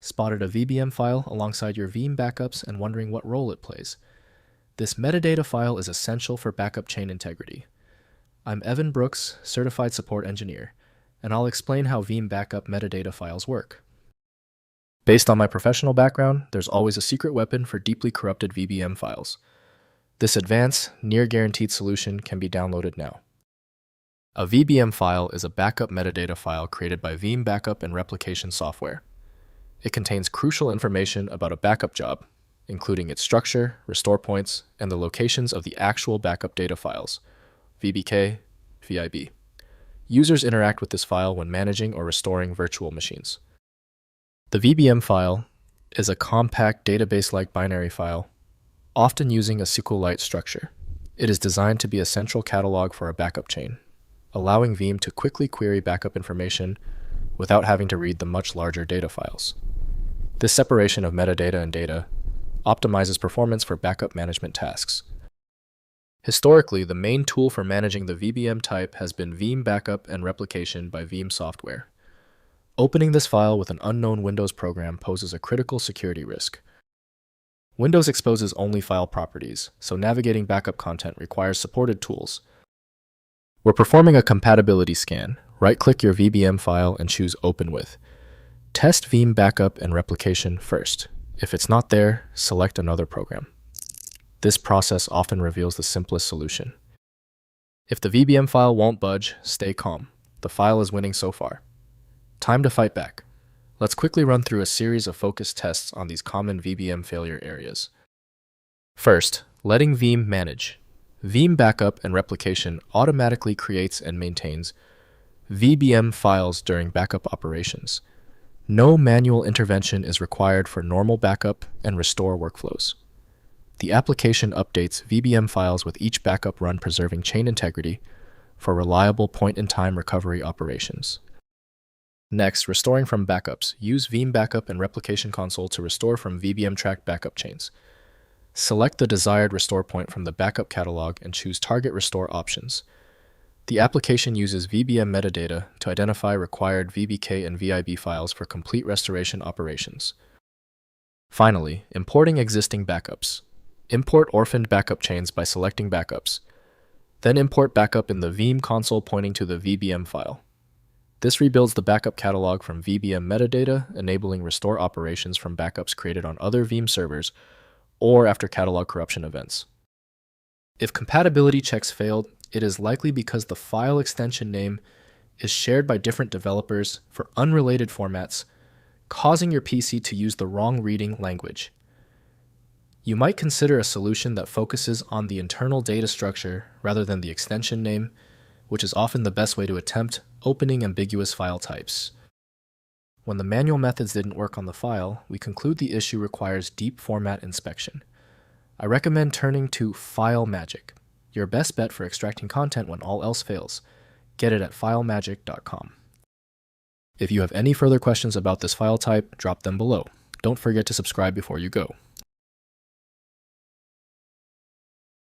Spotted a VBM file alongside your Veeam backups and wondering what role it plays? This metadata file is essential for backup chain integrity. I'm Evan Brooks, Certified Support Engineer, and I'll explain how Veeam Backup metadata files work. Based on my professional background, there's always a secret weapon for deeply corrupted VBM files. This advanced, near-guaranteed solution can be downloaded now. A VBM file is a backup metadata file created by Veeam Backup and Replication software. It contains crucial information about a backup job, including its structure, restore points, and the locations of the actual backup data files, VBK, VIB. Users interact with this file when managing or restoring virtual machines. The VBM file is a compact database-like binary file, often using a SQLite structure. It is designed to be a central catalog for a backup chain, allowing Veeam to quickly query backup information without having to read the much larger data files. This separation of metadata and data optimizes performance for backup management tasks. Historically, the main tool for managing the VBM type has been Veeam Backup and Replication by Veeam software. Opening this file with an unknown Windows program poses a critical security risk. Windows exposes only file properties, so navigating backup content requires supported tools. We're performing a compatibility scan. Right-click your VBM file and choose Open With. Test Veeam Backup and Replication first. If it's not there, select another program. This process often reveals the simplest solution. If the VBM file won't budge, stay calm. The file is winning so far. Time to fight back. Let's quickly run through a series of focused tests on these common VBM failure areas. First, letting Veeam manage. Veeam Backup and Replication automatically creates and maintains VBM files during backup operations. No manual intervention is required for normal backup and restore workflows. The application updates VBM files with each backup run, preserving chain integrity for reliable point-in-time recovery operations. Next, restoring from backups. Use Veeam Backup and Replication console to restore from VBM tracked backup chains. Select the desired restore point from the backup catalog and choose Target Restore options. The application uses VBM metadata to identify required VBK and VIB files for complete restoration operations. Finally, importing existing backups. Import orphaned backup chains by selecting Backups. Then import backup in the Veeam console pointing to the VBM file. This rebuilds the backup catalog from VBM metadata, enabling restore operations from backups created on other Veeam servers or after catalog corruption events. If compatibility checks failed, it is likely because the file extension name is shared by different developers for unrelated formats, causing your PC to use the wrong reading language. You might consider a solution that focuses on the internal data structure rather than the extension name, which is often the best way to attempt opening ambiguous file types. When the manual methods didn't work on the file, we conclude the issue requires deep format inspection. I recommend turning to FileMagick, your best bet for extracting content when all else fails. Get it at filemagick.com. If you have any further questions about this file type, drop them below. Don't forget to subscribe before you go.